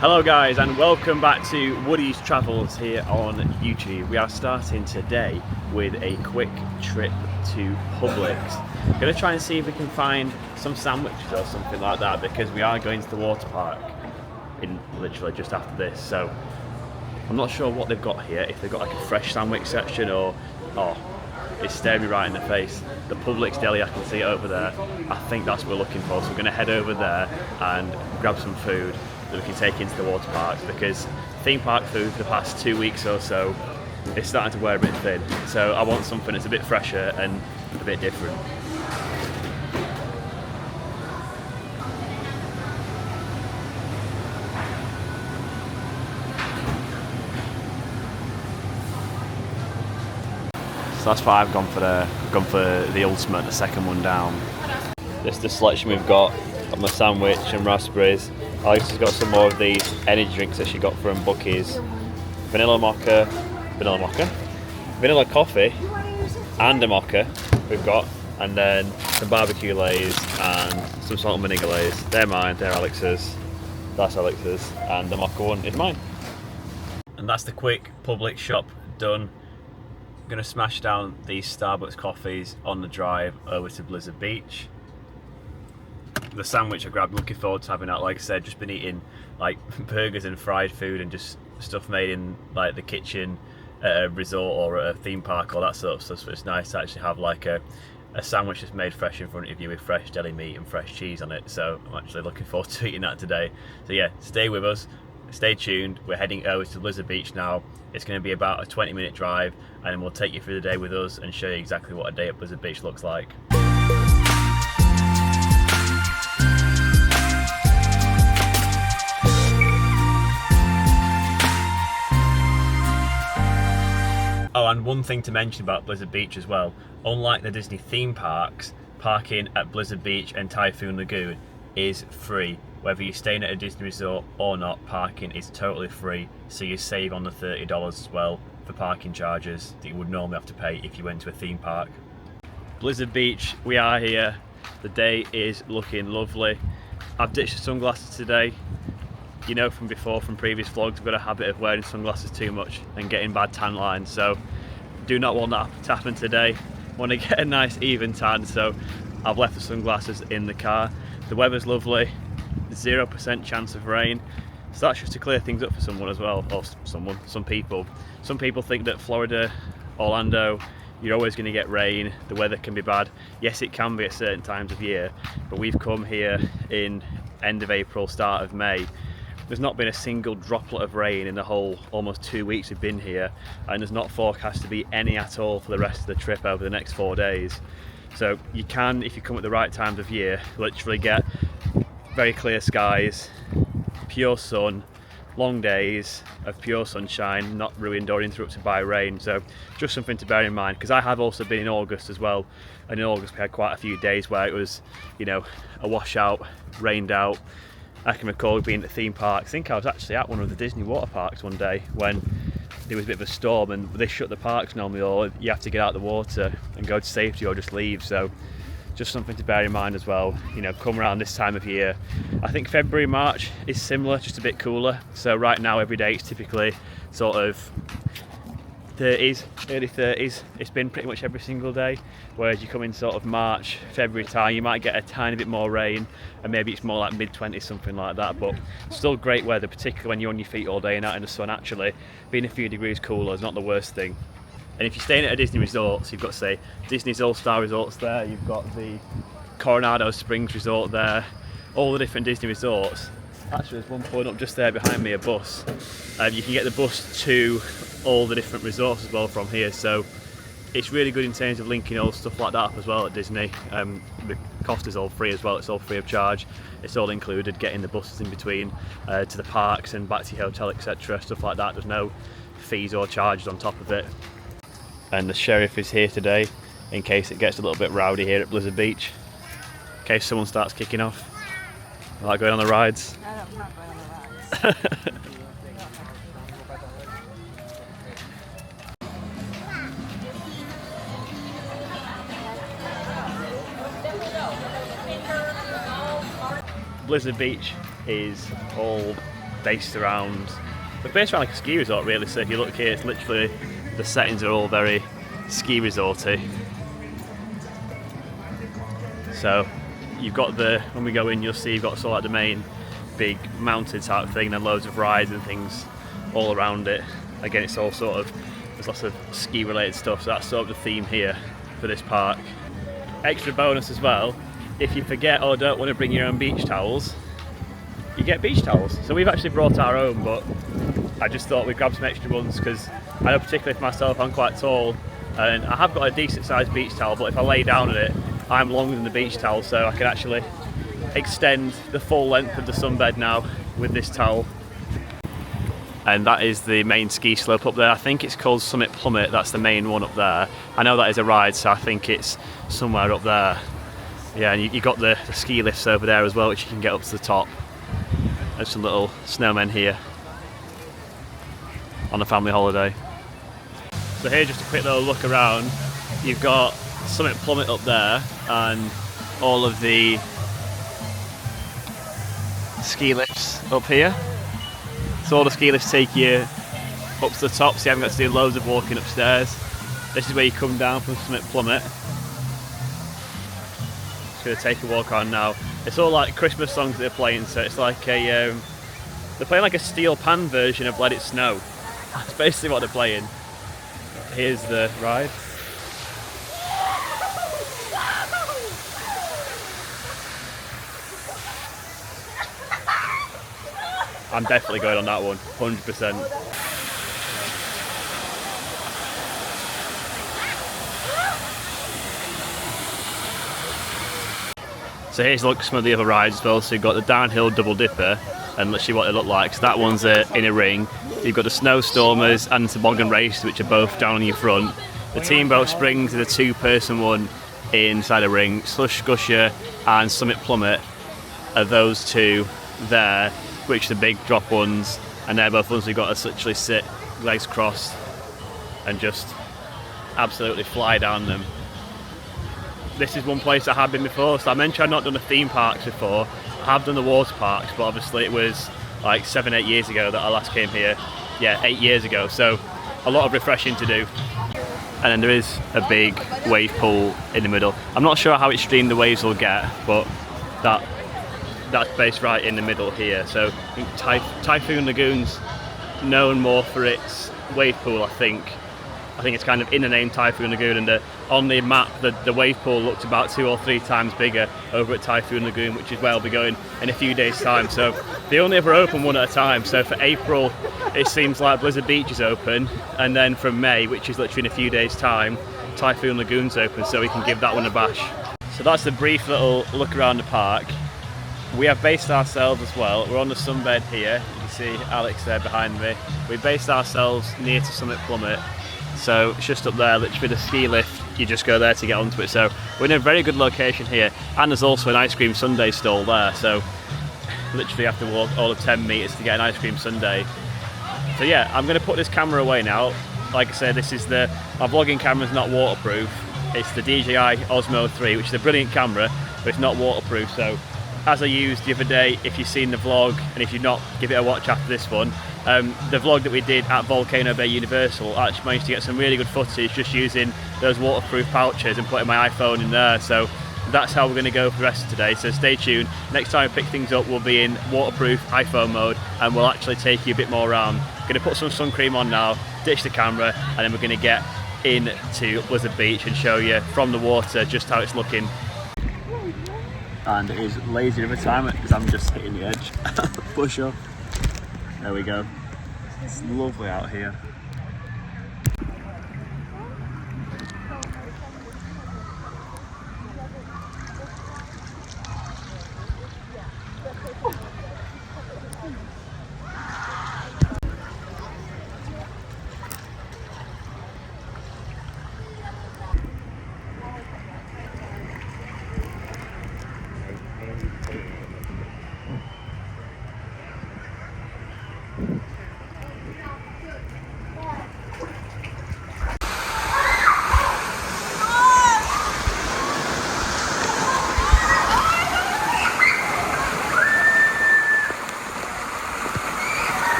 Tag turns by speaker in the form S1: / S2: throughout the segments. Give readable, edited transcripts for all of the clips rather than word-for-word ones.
S1: Hello guys and welcome back to Woody's Travels here on YouTube. We are starting today with a quick trip to Publix. I'm going to try and see if we can find some sandwiches or something like that because we are going to the water park in literally just after this. So I'm not sure what they've got here, if they've got like a fresh sandwich section or it's staring me right in the face. The Publix deli, I can see it over there. I think that's what we're looking for. So we're going to head over there and grab some food that we can take into the water parks because theme park food for the past 2 weeks or so is starting to wear a bit thin. So I want something that's a bit fresher and a bit different. So that's why I've gone for the ultimate, the second one down. This is the selection we've got of my sandwich and raspberries. Alex has got some more of these energy drinks that she got from Bucky's. Vanilla coffee, and a mocha we've got, and then some barbecue lays and some salt and vinegar lays. They're mine, they're Alex's, that's Alex's, and the mocha one is mine. And that's the quick Publix shop done. I'm gonna smash down these Starbucks coffees on the drive over to Blizzard Beach. The sandwich I grabbed, looking forward to having that. Like I said, just been eating like burgers and fried food and just stuff made in like the kitchen at a resort or at a theme park, all that sort of stuff. So it's nice to actually have like a sandwich that's made fresh in front of you with fresh deli meat and fresh cheese on it. So I'm actually looking forward to eating that today. So yeah, stay with us, stay tuned. We're heading over to Blizzard Beach now. It's going to be about a 20-minute drive and then we'll take you through the day with us and show you exactly what a day at Blizzard Beach looks like. Oh, and one thing to mention about Blizzard Beach as well, unlike the Disney theme parks, parking at Blizzard Beach and Typhoon Lagoon is free. Whether you're staying at a Disney resort or not, parking is totally free, so you save on the $30 as well for parking charges that you would normally have to pay if you went to a theme park. Blizzard Beach, we are here. The day is looking lovely. I've ditched the sunglasses today. You know from before, from previous vlogs, I've got a habit of wearing sunglasses too much and getting bad tan lines, so do not want that to happen today. I want to get a nice even tan, so I've left the sunglasses in the car. The weather's lovely, 0% chance of rain, so that's just to clear things up for someone as well, or some people. Some people think that Florida, Orlando, you're always going to get rain, the weather can be bad. Yes, it can be at certain times of year, but we've come here in end of April, start of May. There's not been a single droplet of rain in the whole almost 2 weeks we've been here, and there's not forecast to be any at all for the rest of the trip over the next 4 days. So you can, if you come at the right times of year, literally get very clear skies, pure sun, long days of pure sunshine, not ruined or interrupted by rain. So just something to bear in mind, because I have also been in August as well, and in August we had quite a few days where it was, you know, a washout, rained out. I can recall being at the theme park. I think I was actually at one of the Disney water parks one day when there was a bit of a storm and they shut the parks normally, or you have to get out of the water and go to safety or just leave. So just something to bear in mind as well, you know, come around this time of year. I think February, March is similar, just a bit cooler. So right now every day it's typically sort of 30s, early 30s. It's been pretty much every single day, whereas you come in sort of March, February time, you might get a tiny bit more rain and maybe it's more like mid-20s, something like that, but still great weather, particularly when you're on your feet all day and out in the sun. Actually being a few degrees cooler is not the worst thing. And if you're staying at a Disney resort, so you've got, say, Disney's All-Star Resorts there, you've got the Coronado Springs Resort there, all the different Disney resorts. Actually, there's one pulling up just there behind me, a bus. You can get the bus to all the different resorts as well from here, so it's really good in terms of linking all stuff like that up as well at Disney. The cost is all free as well, it's all free of charge, it's all included, getting the buses in between to the parks and back to your hotel, etc. Stuff like that, there's no fees or charges on top of it. And the sheriff is here today in case it gets a little bit rowdy here at Blizzard Beach, in case someone starts kicking off. I like going on the rides.
S2: I'm not going on the rides.
S1: Blizzard Beach is all based around like a ski resort really. So if you look here, it's literally, the settings are all very ski resorty. So you've got when we go in, you'll see you've got sort of like the main big mountain type thing, and then loads of rides and things all around it. Again, it's all sort of, there's lots of ski related stuff, so that's sort of the theme here for this park. Extra bonus as well, if you forget or don't want to bring your own beach towels, you get beach towels. So we've actually brought our own, but I just thought we'd grab some extra ones because I know particularly for myself, I'm quite tall and I have got a decent sized beach towel, but if I lay down on it, I'm longer than the beach towel, so I can actually extend the full length of the sunbed now with this towel. And that is the main ski slope up there. I think it's called Summit Plummet, that's the main one up there. I know that is a ride, so I think it's somewhere up there. Yeah, and you got the ski lifts over there as well, which you can get up to the top. There's some little snowmen here on a family holiday. So here, just a quick little look around. You've got Summit Plummet up there and all of the ski lifts up here. So all the ski lifts take you up to the top, so you haven't got to do loads of walking upstairs. This is where you come down from Summit Plummet. Just going to take a walk on now. It's all like Christmas songs that they're playing, so it's like they're playing like a steel pan version of Let It Snow. That's basically what they're playing. Here's the ride. I'm definitely going on that one, 100%. So here's a look at some of the other rides as well. So you've got the downhill double dipper, and let's see what they look like. So that one's in a ring. You've got the snowstormers and the toboggan race, which are both down on your front. The team boat springs is a two-person one inside a ring. Slush Gusher and Summit Plummet are those two there, which are the big drop ones, and they're both ones you've got to literally sit legs crossed and just absolutely fly down them. This is one place I have been before, so I mentioned I've not done the theme parks before. I have done the water parks, but obviously it was like 7-8 years ago that I last came here. Yeah, 8 years ago, so a lot of refreshing to do. And then there is a big wave pool in the middle. I'm not sure how extreme the waves will get, but that's based right in the middle here. So Typhoon Lagoon's known more for its wave pool, I think. I think it's kind of in the name Typhoon Lagoon, and on the map the wave pool looked about 2 or 3 times bigger over at Typhoon Lagoon, which is where I'll be going in a few days time. So they only ever open one at a time, so for April it seems like Blizzard Beach is open, and then from May, which is literally in a few days time, Typhoon Lagoon's open, so we can give that one a bash. So that's a brief little look around the park. We have based ourselves as well. We're on the sunbed here. You can see Alex there behind me. We based ourselves near to Summit Plummet. So it's just up there, literally the ski lift. You just go there to get onto it. So we're in a very good location here. And there's also an ice cream sundae stall there. So literally have to walk all of 10 meters to get an ice cream sundae. So yeah, I'm going to put this camera away now. Like I said, this is my vlogging camera's not waterproof. It's the DJI Osmo 3, which is a brilliant camera, but it's not waterproof. So as I used the other day, if you've seen the vlog, and if you've not, give it a watch after this one. The vlog that we did at Volcano Bay Universal, I actually managed to get some really good footage just using those waterproof pouches and putting my iPhone in there. So that's how we're going to go for the rest of today. So stay tuned. Next time we pick things up, we'll be in waterproof iPhone mode, and we'll actually take you a bit more around. Going to put some sun cream on now, ditch the camera, and then we're going to get into Blizzard Beach and show you from the water just how it's looking. And it is lazy every time because I'm just hitting the edge. Push up. There we go. It's lovely out here.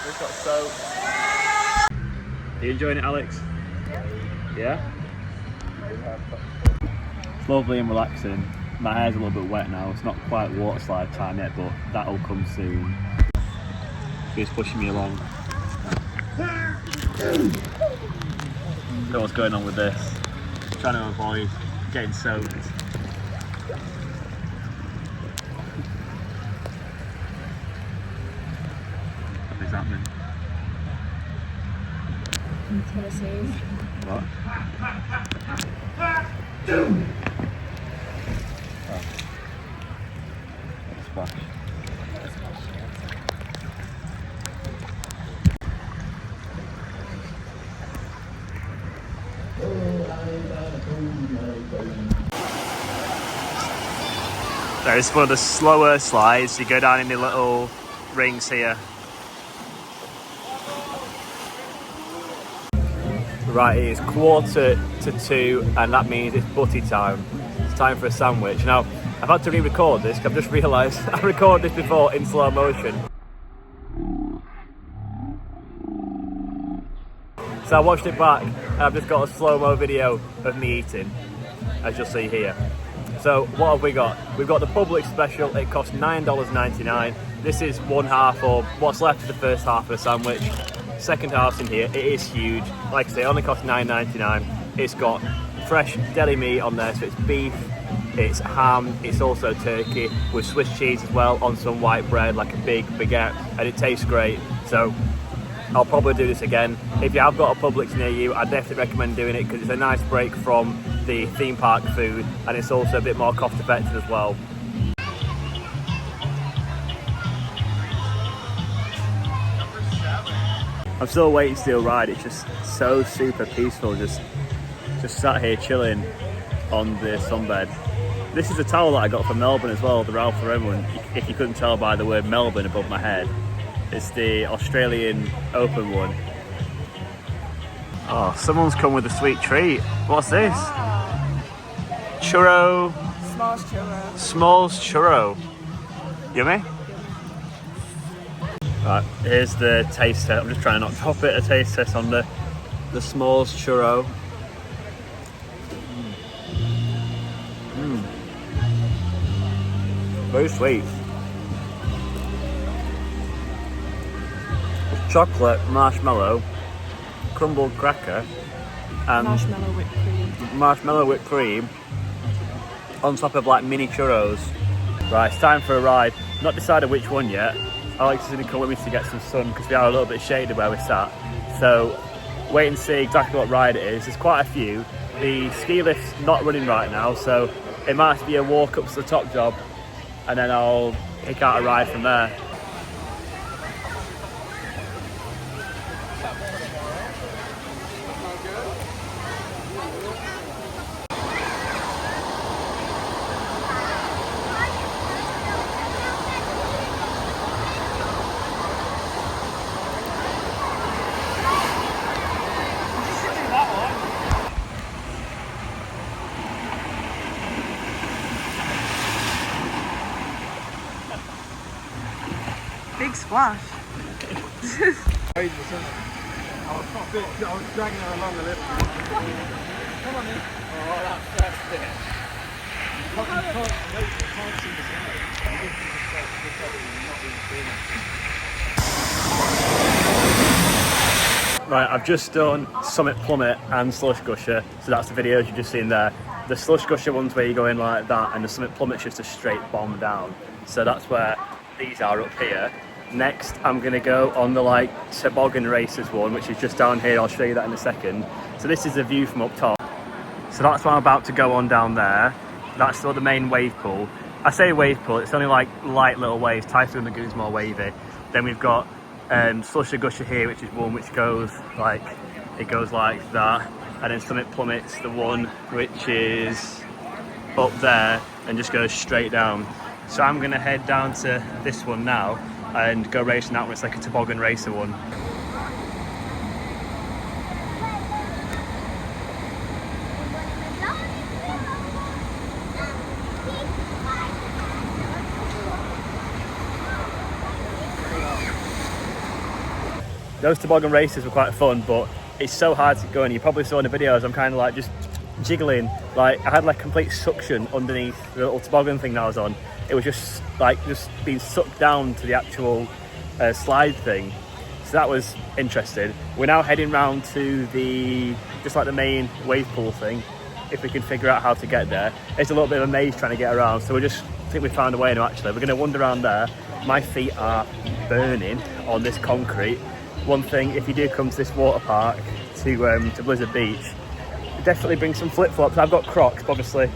S1: We've got soap. Are you enjoying it, Alex? Yeah? It's lovely and relaxing. My hair's a little bit wet now. It's not quite water slide time yet, but that'll come soon. He's pushing me along. Don't know what's going on with this. I'm trying to avoid getting soaked. What is happening? What? Oh. Splash. There's one of the slower slides. You go down in the little rings here. Right, it is 1:45 and that means it's butty time. It's time for a sandwich. Now, I've had to re-record this because I've just realised I recorded this before in slow motion. So I watched it back and I've just got a slow-mo video of me eating, as you'll see here. So what have we got? We've got the Publix special. It costs $9.99. This is one half, or what's left of the first half of the sandwich. Second half's in here. It is huge. Like I say, it only costs $9.99. It's got fresh deli meat on there, so it's beef, it's ham, it's also turkey with Swiss cheese as well on some white bread, like a big baguette, and it tastes great. So I'll probably do this again. If you have got a Publix near you, I definitely recommend doing it because it's a nice break from the theme park food and it's also a bit more cost effective as well. I'm still waiting to do a ride. It's just so super peaceful, just sat here chilling on the sunbed. This is a towel that I got from Melbourne as well, the Ralph Lauren one, if you couldn't tell by the word Melbourne above my head. It's the Australian Open one. Oh, someone's come with a sweet treat. What's this? Churro.
S2: Smalls churro.
S1: Smalls churro. Yummy? Right, here's the taste test. I'm just trying not to drop it. A taste test on the Smalls churro. Very sweet. Chocolate, marshmallow, crumbled cracker, and marshmallow whipped cream on top of like mini churros. Right, it's time for a ride. Not decided which one yet. Alex is going to come with me to get some sun because we are a little bit shaded where we're sat. So wait and see exactly what ride it is. There's quite a few. The ski lift's not running right now, so it might have to be a walk up to the top job and then I'll pick out a ride from there.
S2: Big splash.
S3: I was dragging her along a little bit. Come on in. Oh, that's it. You can't see the side.
S1: Right, I've just done Summit Plummet and Slush Gusher, so that's the videos you've just seen there. The Slush Gusher one's where you go in like that, and the Summit Plummet's just a straight bomb down. So that's where these are up here. Next, I'm gonna go on the like toboggan races one, which is just down here. I'll show you that in a second. So this is the view from up top. So that's what I'm about to go on down there. That's still the main wave pool. I say wave pool, it's only like light little waves. Typhoon Lagoon's more wavy. Then we've got Slusher Gusher here, which is one which goes like, it goes like that. And then Summit Plummet's the one which is up there and just goes straight down. So I'm gonna head down to this one now and go racing that one. It's like a toboggan racer one. those toboggan races were quite fun, but it's so hard to go, and you probably saw in the videos I'm kind of like just jiggling, like I had like complete suction underneath the little toboggan thing that I was on. It was just being sucked down to the actual slide thing. So that was interesting. We're now heading round to the main wave pool thing, if we can figure out how to get there. It's a little bit of a maze trying to get around, so I think we found a way now. Actually, we're going to wander around there. My feet are burning on this concrete. One thing, if you do come to this water park to Blizzard Beach, definitely bring some flip-flops. I've got Crocs, but obviously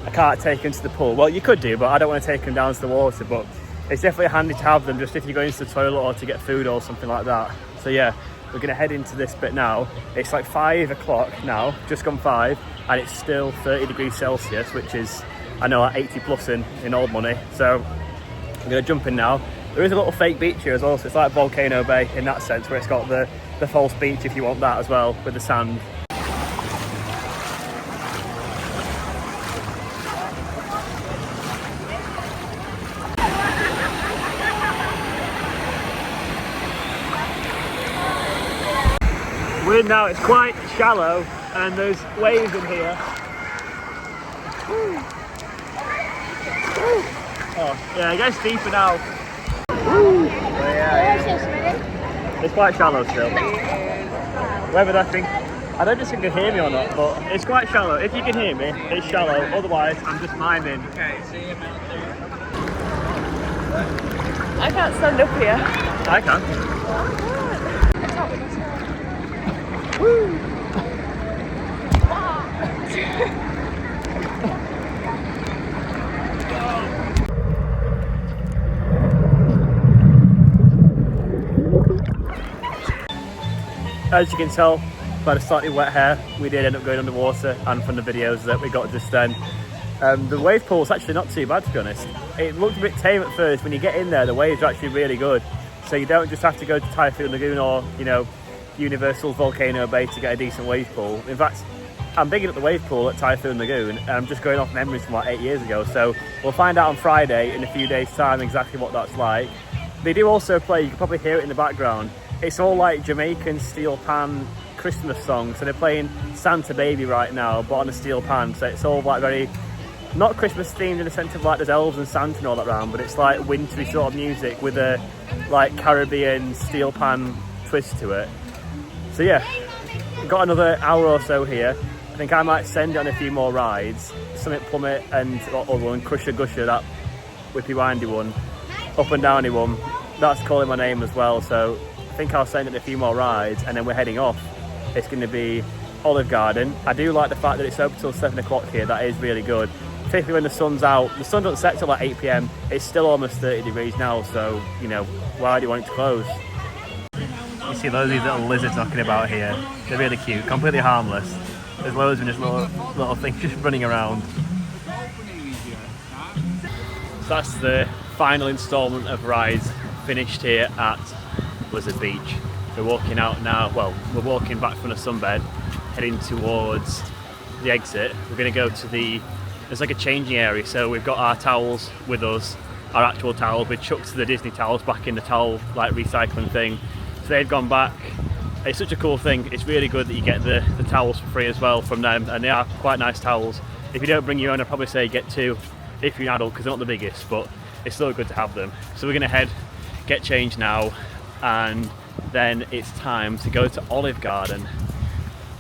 S1: I can't take them to the pool. Well, you could do, but I don't want to take them down to the water. But it's definitely handy to have them just if you're going to the toilet or to get food or something like that. So yeah, we're going to head into this bit now. It's like 5 o'clock now, just gone 5, and it's still 30 degrees Celsius, which is, I know, like 80 plus in old money. So I'm going to jump in now. There is a little fake beach here as well, so it's like Volcano Bay in that sense, where it's got the false beach if you want that as well, with the sand. We're now, it's quite shallow and there's waves in here. Oh, yeah, it gets deeper now. Yeah. It's quite shallow still. Whether that thing, I don't know if you can hear me or not, but it's quite shallow. If you can hear me, it's shallow. Otherwise, I'm just miming.
S3: Okay, see you, man.
S2: I can't stand up here.
S1: I can.
S2: Woo!
S1: As you can tell by the slightly wet hair, we did end up going underwater, and from the videos that we got just then. The wave pool is actually not too bad, to be honest. It looked a bit tame at first. When you get in there, the waves are actually really good. So you don't just have to go to Typhoon Lagoon or, you know, Universal's Volcano Bay to get a decent wave pool. In fact, I'm bigging up the wave pool at Typhoon Lagoon, and I'm just going off memories from like 8 years ago. So we'll find out on Friday in a few days' time exactly what that's like. They do also play, you can probably hear it in the background, it's all like Jamaican steel pan Christmas songs. So they're playing Santa Baby right now, but on a steel pan. So it's all like very, not Christmas themed in the sense of like there's elves and Santa and all that around, but it's like wintry sort of music with a like Caribbean steel pan twist to it. So yeah, got another hour or so here. I think I might send it on a few more rides. Summit Plummet and other one, Crusher Gusher, that whippy windy one, up and downy one. That's calling my name as well. So I think I'll send it a few more rides, and then we're heading off. It's going to be Olive Garden. I do like the fact that it's open till 7 o'clock here. That is really good. Particularly when the sun's out. The sun doesn't set till like 8 PM. It's still almost 30 degrees now. So, you know, why do you want it to close? You see loads of these little lizards knocking about here. They're really cute, completely harmless. There's loads of just little things just running around. So that's the final instalment of rides finished here at Blizzard Beach. We're walking out now, well, we're walking back from the sunbed, heading towards the exit. We're going to go to there's like a changing area, so we've got our towels with us, our actual towels. We chucked the Disney towels back in the towel like recycling thing. So they've gone back. It's such a cool thing. It's really good that you get the towels for free as well from them, and they are quite nice towels. If you don't bring your own, I'd probably say get 2 if you're an adult, because they're not the biggest, but it's still good to have them. So we're going to get changed now, and then it's time to go to Olive Garden.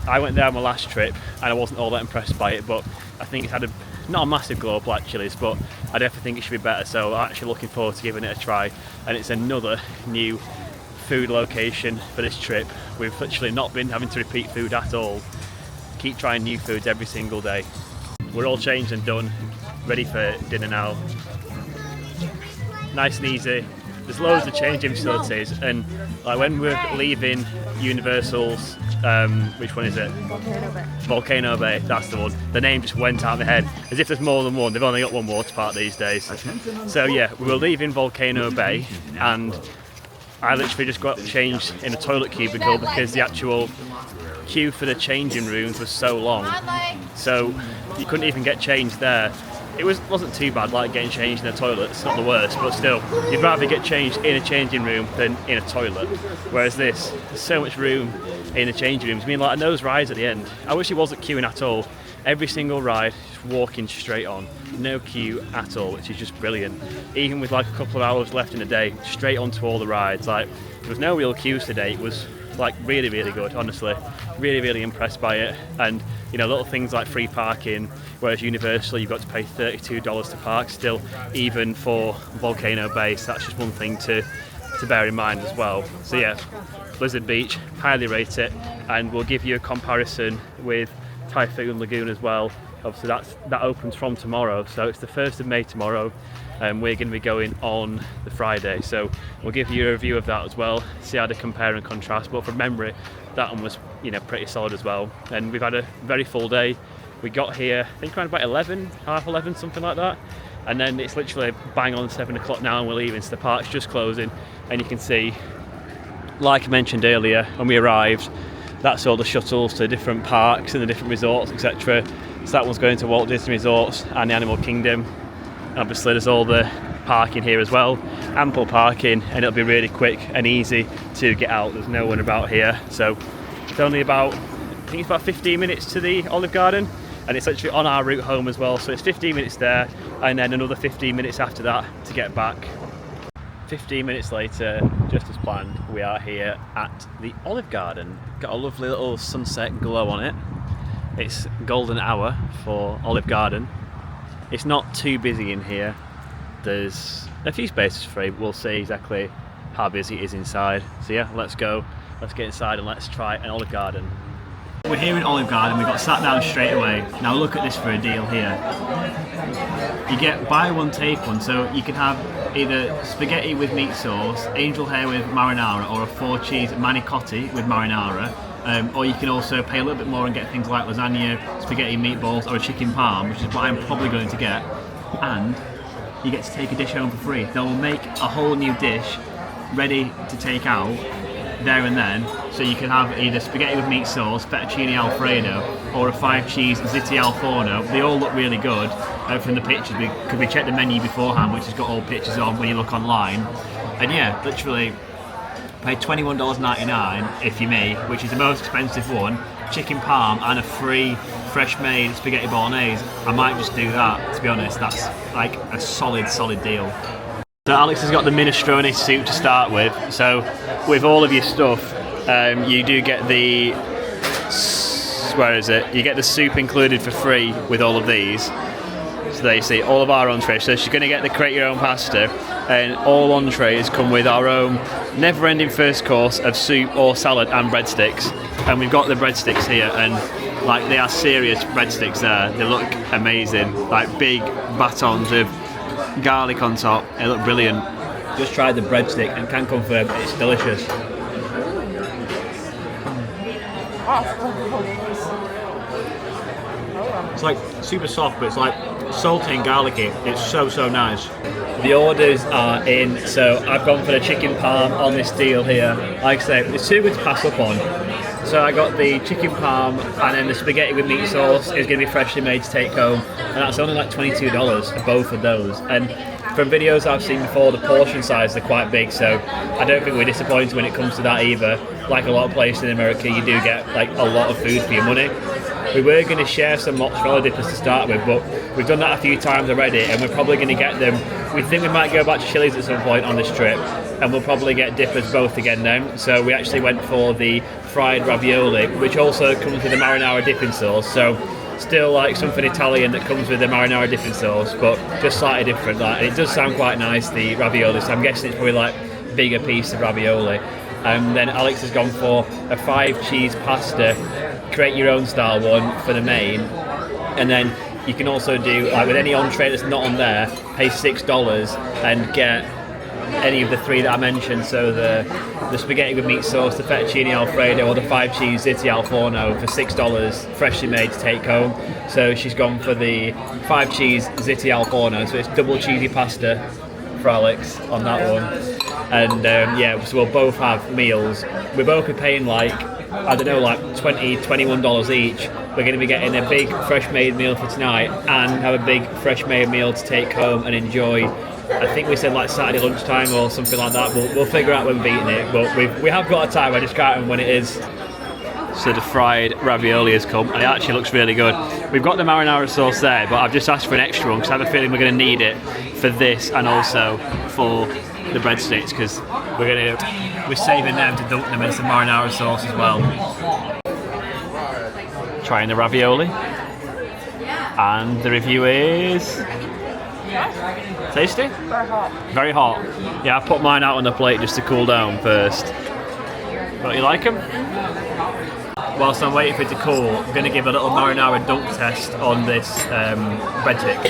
S1: I went there on my last trip and I wasn't all that impressed by it, but I think it's had not a massive glow up like Chili's, but I definitely think it should be better, so I'm actually looking forward to giving it a try. And it's another new food location for this trip. We've literally not been having to repeat food at all. Keep trying new foods every single day. We're all changed and done, ready for dinner now. Nice and easy. There's loads of changing facilities, and like when we're leaving Universal's, which one is it?
S2: Volcano Bay.
S1: Volcano Bay, that's the one. The name just went out of my head, as if there's more than one. They've only got one water park these days. So yeah, we were leaving Volcano Bay, and I literally just got changed in a toilet cubicle because the actual queue for the changing rooms was so long. So you couldn't even get changed there. it wasn't too bad, like getting changed in a toilet. It's not the worst, but still, you'd rather get changed in a changing room than in a toilet. Whereas this, there's so much room in the changing rooms. I mean, like, and those rides at the end, I wish it wasn't queuing at all. Every single ride, just walking straight on, no queue at all, which is just brilliant. Even with like a couple of hours left in the day, straight onto all the rides. Like, there was no real queues today. It was like really, really good, honestly. Really, really impressed by it. And you know, little things like free parking, whereas Universal you've got to pay $32 to park still, even for Volcano Base. That's just one thing to bear in mind as well. So yeah, Blizzard Beach, highly rate it, and we'll give you a comparison with Typhoon Lagoon as well. Obviously that opens from tomorrow, so it's the 1st of May tomorrow, and we're going to be going on the Friday, so we'll give you a review of that as well, see how they compare and contrast. But from memory, that one was, you know, pretty solid as well. And we've had a very full day. We got here I think around about 11, half 11, something like that, and then it's literally bang on 7 o'clock now and we're leaving, so the park's just closing. And you can see, like I mentioned earlier when we arrived, that's all the shuttles to different parks and the different resorts, etc. So that one's going to Walt Disney Resorts and the Animal Kingdom. Obviously there's all the parking here as well, ample parking, and it'll be really quick and easy to get out. There's no one about here, so it's only about, I think it's about 15 minutes to the Olive Garden, and it's actually on our route home as well, so it's 15 minutes there and then another 15 minutes after that to get back. 15 minutes later, just as planned, we are here at the Olive Garden. Got a lovely little sunset glow on it. It's golden hour for Olive Garden. It's not too busy in here. There's a few spaces free. We'll see exactly how busy it is inside. So yeah, let's go. Let's get inside and let's try an Olive Garden. We're here in Olive Garden. We got sat down straight away. Now look at this for a deal here. You get buy one take one, so you can have either spaghetti with meat sauce, angel hair with marinara, or a 4-cheese manicotti with marinara. Or you can also pay a little bit more and get things like lasagna, spaghetti meatballs, or a chicken parm, which is what I'm probably going to get. And you get to take a dish home for free. They'll make a whole new dish ready to take out there and then, so you can have either spaghetti with meat sauce, fettuccine alfredo, or a 5-cheese ziti al forno. They all look really good from the pictures, because we checked the menu beforehand, which has got all pictures on when you look online. And yeah, literally pay $21.99 if you may, which is the most expensive one, chicken parm and a free fresh made spaghetti bolognese. I might just do that, to be honest. That's like a solid deal. So Alex has got the minestrone soup to start with. So with all of your stuff, you do get the, where is it? You get the soup included for free with all of these. So there you see all of our entrees. So she's going to get the create your own pasta, and all entrees come with our own never-ending first course of soup or salad and breadsticks. And we've got the breadsticks here, and like they are serious breadsticks there. They look amazing, like big batons of garlic on top. They look brilliant. Just tried the breadstick and can confirm it's delicious. It's like super soft, but it's like salty and garlicky. It's so nice. The orders are in, so I've gone for the chicken parm on this deal here. Like I say, it's too good to pass up on. So I got the chicken parm, and then the spaghetti with meat sauce is going to be freshly made to take home, and that's only like $22 for both of those. And from videos I've seen before, the portion size are quite big, so I don't think we're disappointed when it comes to that either. Like a lot of places in America, you do get like a lot of food for your money. We were going to share some mozzarella dippers to start with, but we've done that a few times already, and we're probably going to get them. We think we might go back to Chili's at some point on this trip, and we'll probably get dippers both again then. So we actually went for the fried ravioli, which also comes with a marinara dipping sauce. So still like something Italian that comes with the marinara dipping sauce, but just slightly different. Like, and it does sound quite nice, the ravioli, so I'm guessing it's probably like a bigger piece of ravioli. And then Alex has gone for a 5-cheese pasta, create your own style one for the main. And then you can also do, like with any entree that's not on there, pay $6 and get any of the 3 that I mentioned. So the spaghetti with meat sauce, the fettuccine alfredo, or the 5-cheese ziti al forno for $6, freshly made to take home. So she's gone for the 5-cheese ziti al forno, so it's double cheesy pasta for Alex on that one. And yeah, so we'll both have meals. We'll both be paying like, I don't know, like $20, $21 each. We're going to be getting a big fresh made meal for tonight and have a big fresh made meal to take home and enjoy. I think we said like Saturday lunchtime or something like that. We'll figure out when we're eating it, but we have got a time. I just can't remember when it is. So the fried ravioli has come and it actually looks really good. We've got the marinara sauce there, but I've just asked for an extra one because I have a feeling we're going to need it for this and also for the breadsticks, because we're saving them to dunk them in some marinara sauce as well. Trying the ravioli, and the review is tasty.
S2: Very hot.
S1: Very hot. Yeah, I put mine out on the plate just to cool down first. Don't you like them? Whilst I'm waiting for it to cool, I'm going to give a little marinara dunk test on this breadstick.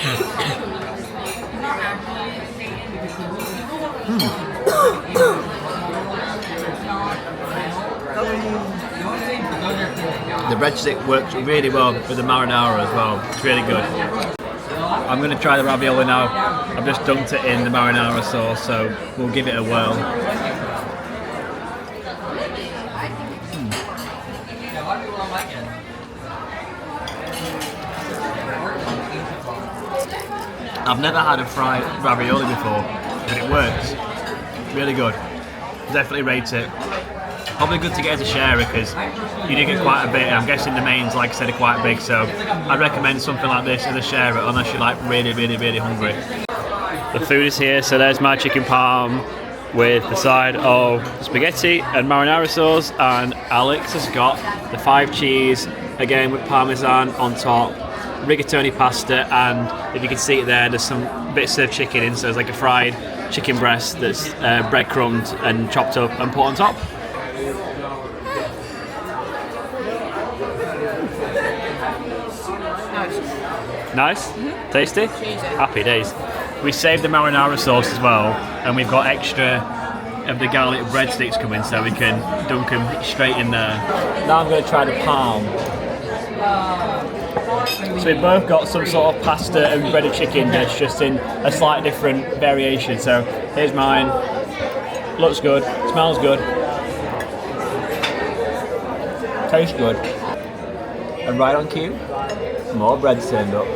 S1: The breadstick works really well with the marinara as well. It's really good. I'm going to try the ravioli now. I've just dunked it in the marinara sauce, so we'll give it a whirl. I've never had a fried ravioli before, but it works. Really good. Definitely rate it. Probably good to get as a sharer because you do get quite a bit. I'm guessing the mains, like I said, are quite big, so I'd recommend something like this as a sharer unless you're like really, really, really hungry. The food is here, so there's my chicken parm with the side of spaghetti and marinara sauce, and Alex has got the 5 cheese, again with parmesan on top, rigatoni pasta, and if you can see it there, there's some bits of chicken in, so it's like a fried chicken breast that's breadcrumbed and chopped up and put on top. Nice? Mm-hmm. Tasty?
S2: Cheesy.
S1: Happy days. We saved the marinara sauce as well, and we've got extra of the garlic breadsticks coming so we can dunk them straight in there. Now I'm going to try the parm. So we've both got some sort of pasta and breaded chicken dish, just in a slight different variation. So here's mine. Looks good, smells good, tastes good. And right on cue, more bread's turned up.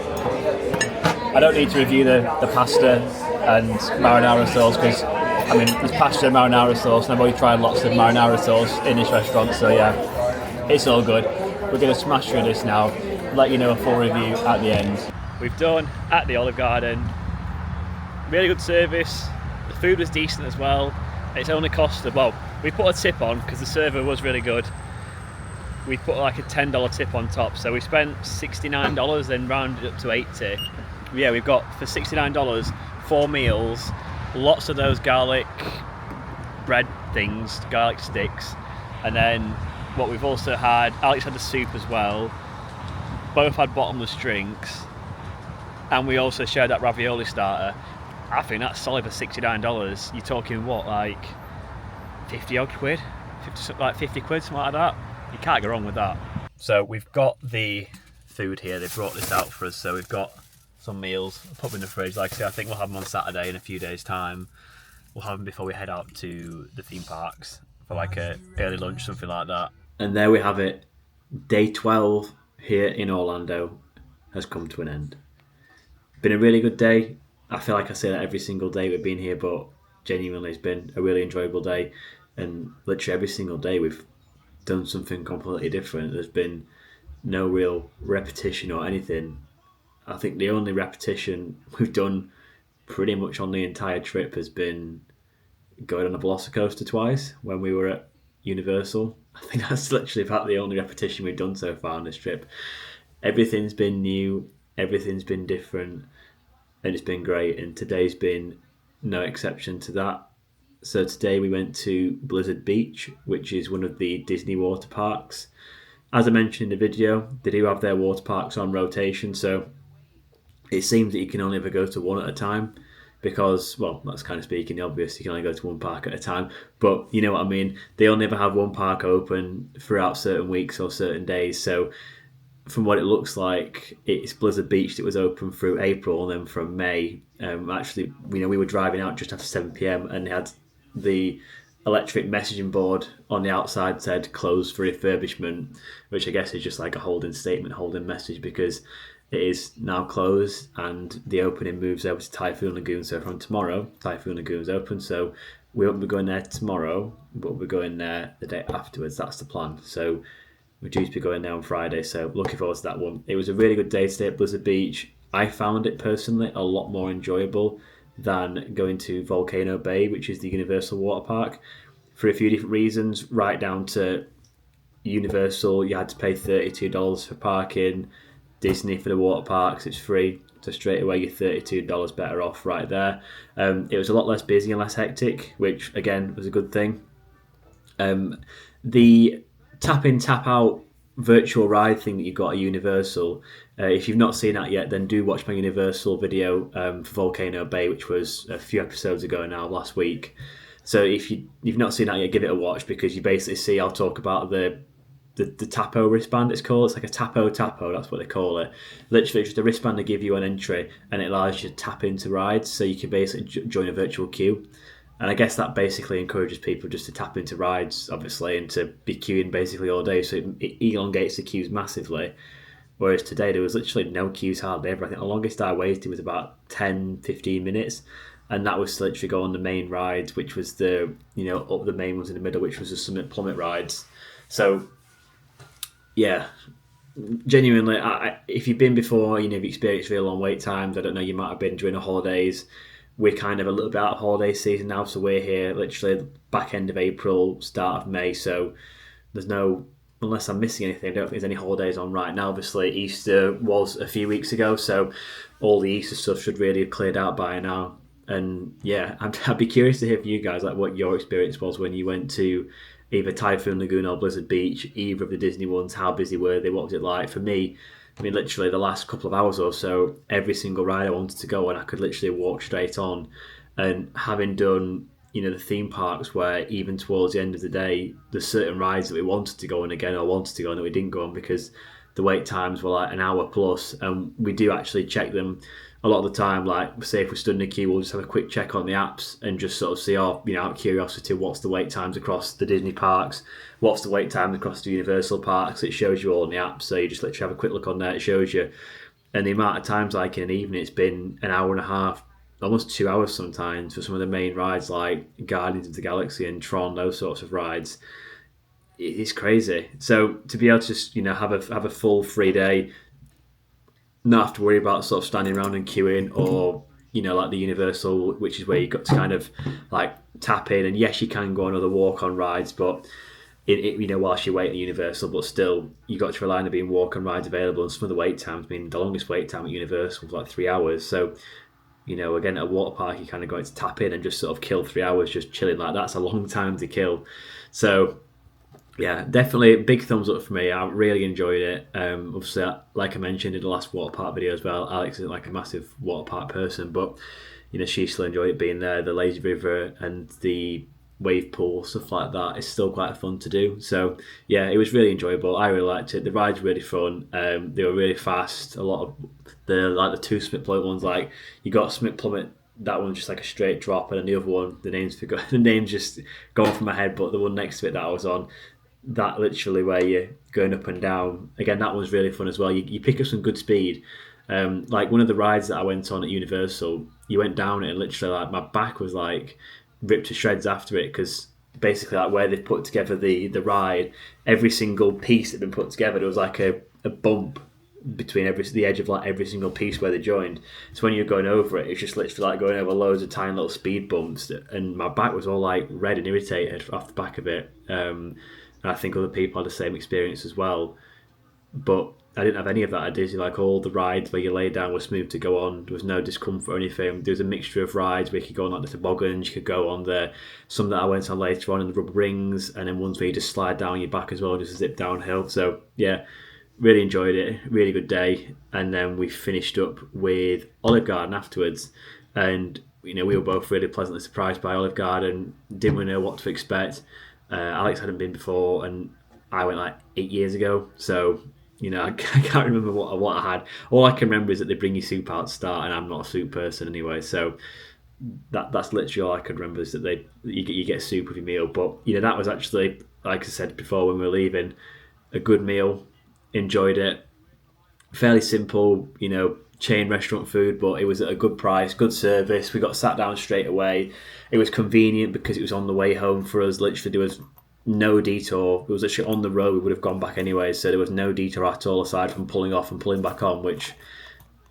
S1: I don't need to review the pasta and marinara sauce because, I mean, there's pasta and marinara sauce, and I've already tried lots of marinara sauce in this restaurant, so yeah, it's all good. We're going to smash through this now, let you know a full review at the end. We've done at the Olive Garden. Really good service. The food was decent as well. It's only cost, well, we put a tip on because the server was really good. We put like a $10 tip on top, so we spent $69 then rounded up to 80. Yeah, we've got for $69 4 meals, lots of those garlic bread things, garlic sticks, and then what we've also had, Alex had the soup as well, both had bottomless drinks, and we also shared that ravioli starter. I think that's solid for $69. You're talking what, like 50 odd quid? 50 quid, something like that. You can't go wrong with that. So we've got the food here, they brought this out for us, so we've got some meals, I'll put them in the fridge. Like I say, I think we'll have them on Saturday in a few days time. We'll have them before we head out to the theme parks for like a early lunch, something like that. And there we have it. Day 12 here in Orlando has come to an end. Been a really good day. I feel like I say that every single day we've been here, but genuinely it's been a really enjoyable day, and literally every single day we've done something completely different. There's been no real repetition or anything. I think the only repetition we've done pretty much on the entire trip has been going on a Velocicoaster twice when we were at Universal. I think that's literally about the only repetition we've done so far on this trip. Everything's been new, everything's been different, and it's been great, and today's been no exception to that. So today we went to Blizzard Beach, which is one of the Disney water parks. As I mentioned in the video, they do have their water parks on rotation, so it seems that you can only ever go to one at a time because, well, that's kind of speaking the obvious, you can only go to one park at a time, but you know what I mean, they only ever have one park open throughout certain weeks or certain days. So from what it looks like, it's Blizzard Beach that was open through April, and then from May, actually, you know, we were driving out just after 7 p.m. and they had the electric messaging board on the outside said closed for refurbishment, which I guess is just like a holding statement, holding message, because it is now closed and the opening moves over to Typhoon Lagoon. So from tomorrow, Typhoon Lagoon's open. So we won't be going there tomorrow, but we'll be going there the day afterwards. That's the plan. So we're due to be going there on Friday. So looking forward to that one. It was a really good day today at Blizzard Beach. I found it personally a lot more enjoyable than going to Volcano Bay, which is the Universal water park, for a few different reasons, right down to Universal, you had to pay $32 for parking. Disney, for the water parks, it's free. So straight away, you're $32 better off right there. It was a lot less busy and less hectic, which again was a good thing. The tap in, tap out virtual ride thing that you've got at Universal, if you've not seen that yet, then do watch my Universal video for Volcano Bay, which was a few episodes ago now, last week. So if you've not seen that yet, give it a watch, because you basically see, I'll talk about the Tapo wristband, it's called. It's like a Tapo, that's what they call it. Literally just a wristband to give you an entry, and it allows you to tap into rides, so you can basically join a virtual queue. And I guess that basically encourages people just to tap into rides, obviously, and to be queuing basically all day, so it elongates the queues massively. Whereas today there was literally no queues hardly ever. I think the longest I waited was about 10-15 minutes, and that was to literally go on the main rides, which was the, up the main ones in the middle, which was the Summit Plummet rides. So yeah, genuinely, if you've been before, you've experienced really long wait times. I don't know, you might have been during the holidays. We're kind of a little bit out of holiday season now, so we're here literally back end of April, start of May. So there's no, unless I'm missing anything, I don't think there's any holidays on right now. Obviously, Easter was a few weeks ago, so all the Easter stuff should really have cleared out by now. And yeah, I'd be curious to hear from you guys, like what your experience was when you went to either Typhoon Lagoon or Blizzard Beach, either of the Disney ones. How busy were they? What was it like? For me, I mean, literally the last couple of hours or so, every single ride I wanted to go on, I could literally walk straight on. And having done, the theme parks where even towards the end of the day, there's certain rides that we wanted to go on again or wanted to go on that we didn't go on because the wait times were like an hour plus. And we do actually check them a lot of the time. Like, say if we're stood in a queue, we'll just have a quick check on the apps and just sort of see, out of curiosity, what's the wait times across the Disney parks, what's the wait times across the Universal parks. It shows you all in the app, so you just literally have a quick look on there. It shows you, and the amount of times, like in an evening, it's been an hour and a half, almost 2 hours sometimes for some of the main rides like Guardians of the Galaxy and Tron, those sorts of rides. It's crazy. So to be able to just have a full free day, not have to worry about sort of standing around and queuing, or like the Universal, which is where you got to kind of like tap in, and yes, you can go on other walk-on rides, but whilst you wait at Universal, but still you got to rely on there being walk-on rides available. And some of the wait times, I mean, the longest wait time at Universal was like 3 hours. So again, at a water park, you kind of got to tap in and just sort of kill 3 hours just chilling. Like, that's a long time to kill. So yeah, definitely a big thumbs up for me. I really enjoyed it. Obviously, like I mentioned in the last water park video as well, Alex isn't like a massive water park person, but she still enjoyed it being there. The lazy river and the wave pool, stuff like that, is still quite fun to do. So yeah, it was really enjoyable. I really liked it. The rides were really fun. They were really fast. A lot of the two Summit Plummet ones, like you got Summit Plummet, that one's just like a straight drop, and then the other one, the name's just gone from my head, but the one next to it that I was on, that literally where you're going up and down, again, that one's really fun as well. You pick up some good speed. Like one of the rides that I went on at Universal, you went down it and literally like my back was like ripped to shreds after it, because basically like where they've put together the ride, every single piece that had been put together, there was like a bump between the edge of like every single piece where they joined. So when you're going over it, it's just literally like going over loads of tiny little speed bumps, and my back was all like red and irritated off the back of it. And I think other people had the same experience as well, but I didn't have any of that at Disney. Like all the rides where you lay down were smooth to go on. There was no discomfort or anything. There was a mixture of rides where you could go on like the toboggans, you could go on some that I went on later on in the rubber rings, and then ones where you just slide down your back as well, just zip downhill. So yeah, really enjoyed it. Really good day. And then we finished up with Olive Garden afterwards, and we were both really pleasantly surprised by Olive Garden. Didn't really know what to expect. Alex hadn't been before, and I went like 8 years ago, so I can't remember what I had. All I can remember is that they bring you soup out to start, and I'm not a soup person anyway, so
S4: that's literally all I could remember, is that you get soup with your meal. But that was actually, like I said before when we were leaving, a good meal. Enjoyed it. Fairly simple, chain restaurant food, but it was at a good price, good service. We got sat down straight away. It was convenient because it was on the way home for us. Literally, there was no detour. It was actually on the road. We would have gone back anyway, so there was no detour at all aside from pulling off and pulling back on, which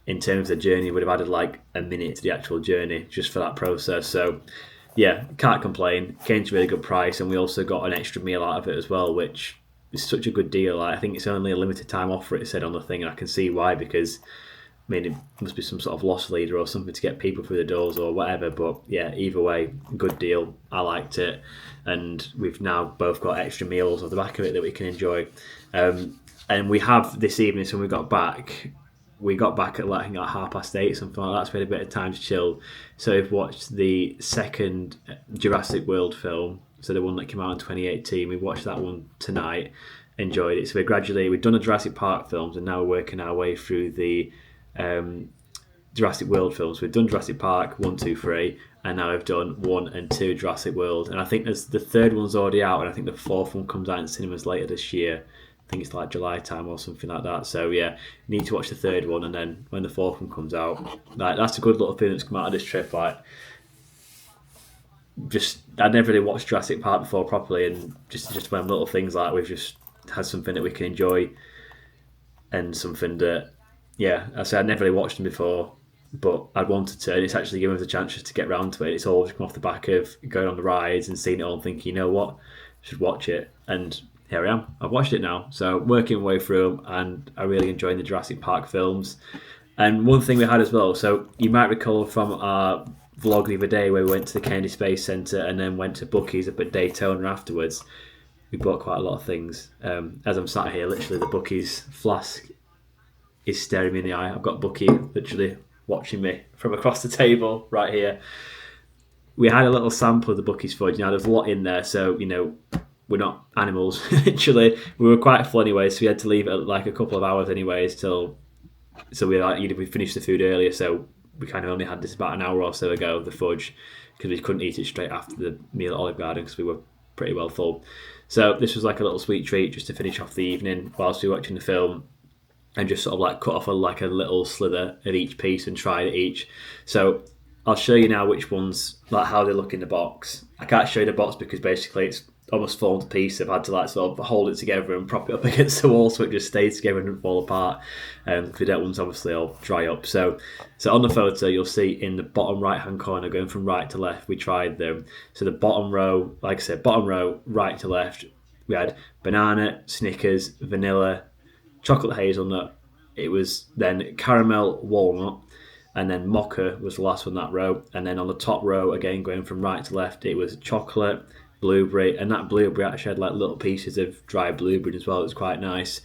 S4: in terms of the journey would have added like a minute to the actual journey just for that process. So yeah, can't complain. Came to a really good price, and we also got an extra meal out of it as well, which is such a good deal. I think it's only a limited time offer, it said on the thing, and I can see why, because it must be some sort of loss leader or something to get people through the doors or whatever. But yeah, either way, good deal. I liked it, and we've now both got extra meals off the back of it that we can enjoy. And we have this evening, so when we got back at like 8:30, something like that, so we had a bit of time to chill. So we've watched the second Jurassic World film, so the one that came out in 2018. We watched that one tonight, enjoyed it. So we've done the Jurassic Park films, and now we're working our way through the Jurassic World films. We've done Jurassic Park 1, 2, 3, and now we've done 1 and 2 Jurassic World. And I think the third one's already out, and I think the fourth one comes out in cinemas later this year. I think it's like July time or something like that. So yeah, you need to watch the third one, and then when the fourth one comes out, that's a good little thing that's come out of this trip. I'd never really watched Jurassic Park before properly, and just when little things like we've just had something that we can enjoy, and something that, yeah, I said I'd never really watched them before, but I'd wanted to, and it's actually given us a chance just to get round to it. It's all just come off the back of going on the rides and seeing it all and thinking, you know what, I should watch it. And here I am. I've watched it now. So working my way through them, and I really enjoyed the Jurassic Park films. And one thing we had as well, so you might recall from our vlog the other day where we went to the Kennedy Space Centre and then went to Buc-ee's up at Daytona afterwards. We bought quite a lot of things. As I'm sat here, literally the Buc-ee's flask is staring me in the eye. I've got Buc-ee literally watching me from across the table right here. We had a little sample of the Buc-ee's Fudge. Now there's a lot in there, so we're not animals. Literally, we were quite full anyway, so we had to leave it like a couple of hours anyways till. So we finished the food earlier, so we kind of only had this about an hour or so ago, the fudge, because we couldn't eat it straight after the meal at Olive Garden because we were pretty well full. So this was like a little sweet treat just to finish off the evening whilst we were watching the film, and just sort of like cut off a little slither of each piece and try it each. So I'll show you now which ones, like how they look in the box. I can't show you the box because basically it's almost fallen to pieces. I've had to like sort of hold it together and prop it up against the wall so it just stays together and doesn't fall apart. The dead ones obviously all dry up. So on the photo you'll see in the bottom right hand corner, going from right to left, we tried them. So the bottom row, like I said, bottom row, right to left, we had banana, Snickers, vanilla, chocolate hazelnut. It was then caramel, walnut, and then mocha was the last one that row. And then on the top row, again going from right to left, it was chocolate, blueberry, and that blueberry actually had like little pieces of dry blueberry as well. It was quite nice.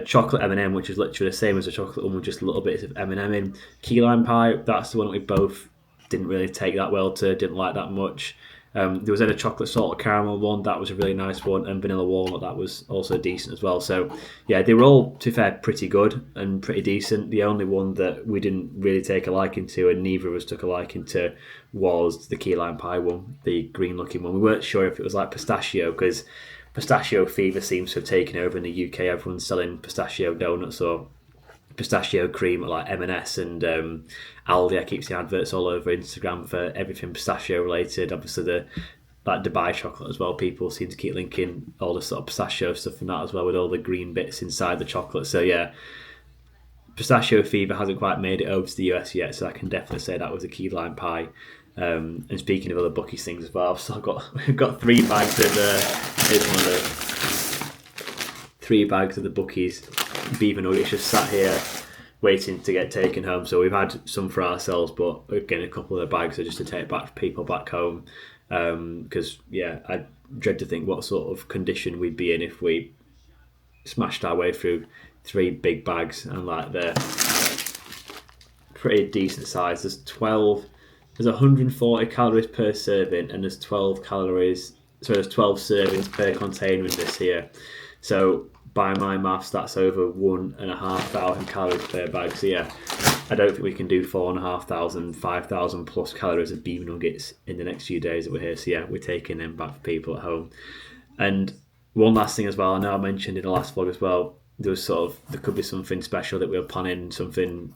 S4: Chocolate M&M, which is literally the same as a chocolate one with just little bits of M&M in. Key lime pie, that's the one that we both didn't really take that well to, didn't like that much. There was then a chocolate salt caramel one, that was a really nice one, and vanilla walnut, that was also decent as well. So yeah, they were all, to be fair, pretty good and pretty decent. The only one that we didn't really take a liking to, and neither of us took a liking to, was the key lime pie one, the green looking one. We weren't sure if it was like pistachio, because pistachio fever seems to have taken over in the UK. Everyone's selling pistachio donuts or pistachio cream at like M&S and Aldi. I keep seeing adverts all over Instagram for everything pistachio related. Obviously the like Dubai chocolate as well, people seem to keep linking all the sort of pistachio stuff and that as well, with all the green bits inside the chocolate. So yeah, pistachio fever hasn't quite made it over to the US yet, so I can definitely say that was a key lime pie. And speaking of other Buc-ee's things as well, we've got 3 bags of here's one of the 3 bags of the Buc-ee's beef and nuggets just sat here waiting to get taken home. So we've had some for ourselves, but again a couple of the bags are just to take back to people back home, because yeah, I dread to think what sort of condition we'd be in if we smashed our way through 3 big bags. And like they're pretty decent size. There's 140 calories per serving, and there's 12 servings per container in this here. So by my maths, that's over 1,500 calories per bag. So yeah, I don't think we can do 4,500, 5,000 plus calories of beef nuggets in the next few days that we're here. So yeah, we're taking them back for people at home. And one last thing as well, I know I mentioned in the last vlog as well, there could be something special that we're planning, something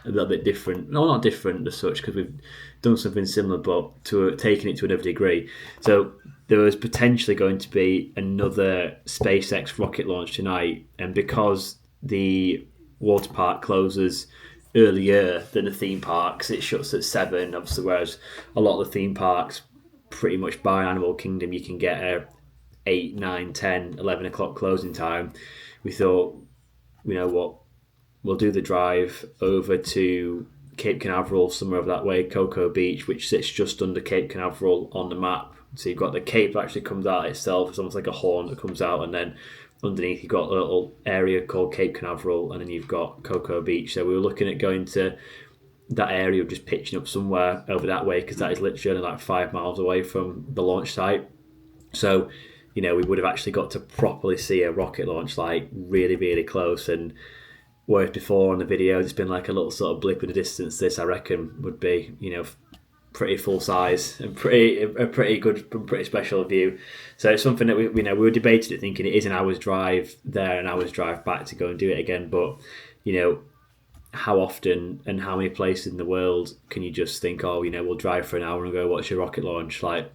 S4: a little bit different. No, not different as such, because we've done something similar, but taking it to another degree. So there was potentially going to be another SpaceX rocket launch tonight, and because the water park closes earlier than the theme parks, it shuts at 7, obviously, whereas a lot of the theme parks, pretty much by Animal Kingdom, you can get a 8, 9, 10, 11 o'clock closing time. We thought, you know what, we'll do the drive over to Cape Canaveral, somewhere over that way, Cocoa Beach, which sits just under Cape Canaveral on the map. So you've got the cape that actually comes out itself. It's almost like a horn that comes out, and then underneath you've got a little area called Cape Canaveral, and then you've got Cocoa Beach. So we were looking at going to that area, just pitching up somewhere over that way, because that is literally only like 5 miles away from the launch site. So, you know, we would have actually got to properly see a rocket launch, like really, really close. And whereas before on the video, it's been like a little sort of blip in the distance, this I reckon would be, you know, pretty full size and pretty good, pretty special view. So it's something that we were debating it, thinking it is an hour's drive there, an hour's drive back to go and do it again. But you know, how often and how many places in the world can you just think, oh, you know, we'll drive for an hour and go watch your rocket launch? Like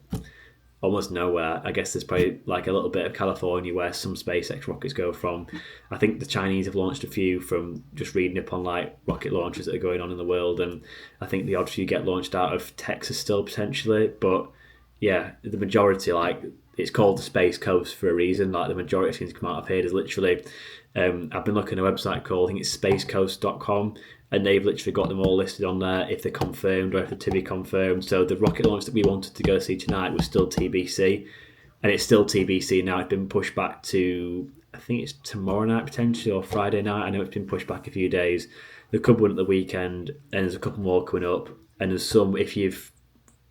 S4: almost nowhere. I guess there's probably like a little bit of California where some SpaceX rockets go from. I think the Chinese have launched a few from just reading up on like rocket launches that are going on in the world, and I think the odd few get launched out of Texas still potentially. But yeah, the majority, like, it's called the Space Coast for a reason. Like the majority of things come out of here. There's literally I've been looking at a website called, I think it's spacecoast.com, and they've literally got them all listed on there if they're confirmed or if they're to be confirmed. So the rocket launch that we wanted to go see tonight was still TBC, and it's still TBC now. It's been pushed back to, I think it's tomorrow night potentially, or Friday night. I know it's been pushed back a few days. There could be one at the weekend, and there's a couple more coming up. And there's some, if you've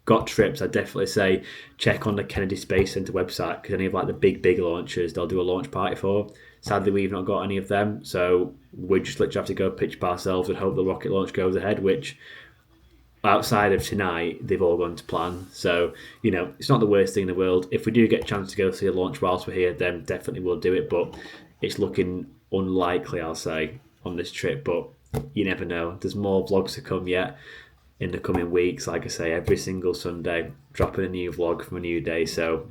S4: got trips, I'd definitely say check on the Kennedy Space Center website, because any of like the big launchers, they'll do a launch party for. Sadly, we've not got any of them, so we just literally have to go pitch by ourselves and hope the rocket launch goes ahead, which outside of tonight, they've all gone to plan. So, you know, it's not the worst thing in the world. If we do get a chance to go see a launch whilst we're here, then definitely we'll do it, but it's looking unlikely, I'll say, on this trip. But you never know. There's more vlogs to come yet in the coming weeks. Like I say, every single Sunday, dropping a new vlog from a new day. So,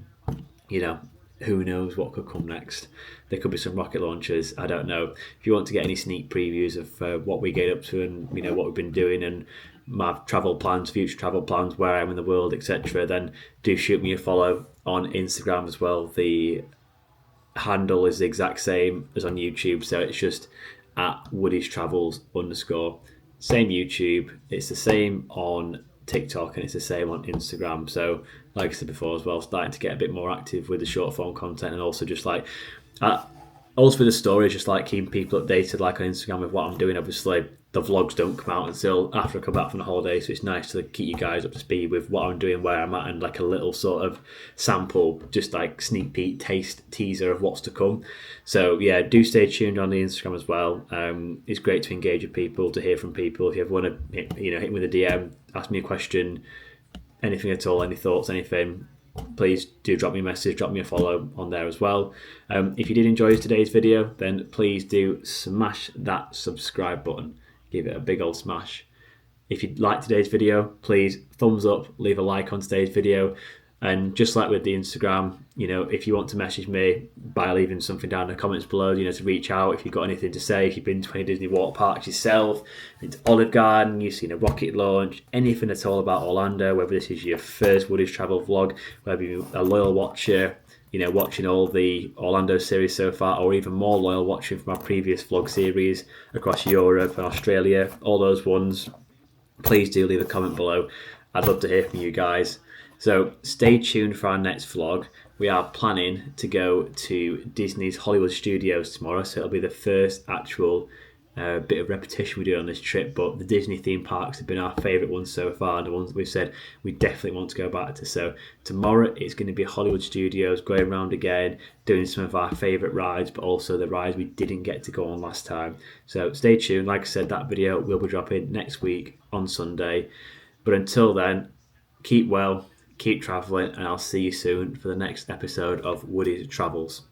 S4: you know, who knows what could come next. There could be some rocket launches, I don't know. If you want to get any sneak previews of what we get up to, and you know what we've been doing, and my travel plans, future travel plans, where I am in the world, etc., then do shoot me a follow on Instagram as well. The handle is the exact same as on YouTube, so it's just at Woody's Travels _. Same YouTube, it's the same on TikTok, and it's the same on Instagram. So like I said before as well, starting to get a bit more active with the short form content, and also just like also with the stories, just like keeping people updated, like on Instagram, with what I'm doing. Obviously the vlogs don't come out until after I come back from the holiday, so it's nice to keep you guys up to speed with what I'm doing, where I'm at, and like a little sort of sample, just like sneak peek teaser of what's to come. So yeah, do stay tuned on the Instagram as well. It's great to engage with people, to hear from people. If you ever want to hit me with a DM, ask me a question, anything at all, any thoughts, anything, please do drop me a message, drop me a follow on there as well. If you did enjoy today's video, then please do smash that subscribe button. Give it a big old smash. If you like today's video, please thumbs up, leave a like on today's video. And just like with the Instagram, you know, if you want to message me by leaving something down in the comments below, you know, to reach out if you've got anything to say, if you've been to any Disney water parks yourself, into Olive Garden, you've seen a rocket launch, anything at all about Orlando, whether this is your first Woody's Travel vlog, whether you're a loyal watcher, you know, watching all the Orlando series so far, or even more loyal watching from our previous vlog series across Europe and Australia, all those ones, please do leave a comment below. I'd love to hear from you guys. So stay tuned for our next vlog. We are planning to go to Disney's Hollywood Studios tomorrow, so it'll be the first actual A bit of repetition we did on this trip, but the Disney theme parks have been our favourite ones so far, the ones that we've said we definitely want to go back to. So tomorrow it's going to be Hollywood Studios, going around again, doing some of our favourite rides, but also the rides we didn't get to go on last time. So stay tuned. Like I said, that video will be dropping next week on Sunday. But until then, keep well, keep travelling, and I'll see you soon for the next episode of Woody's Travels.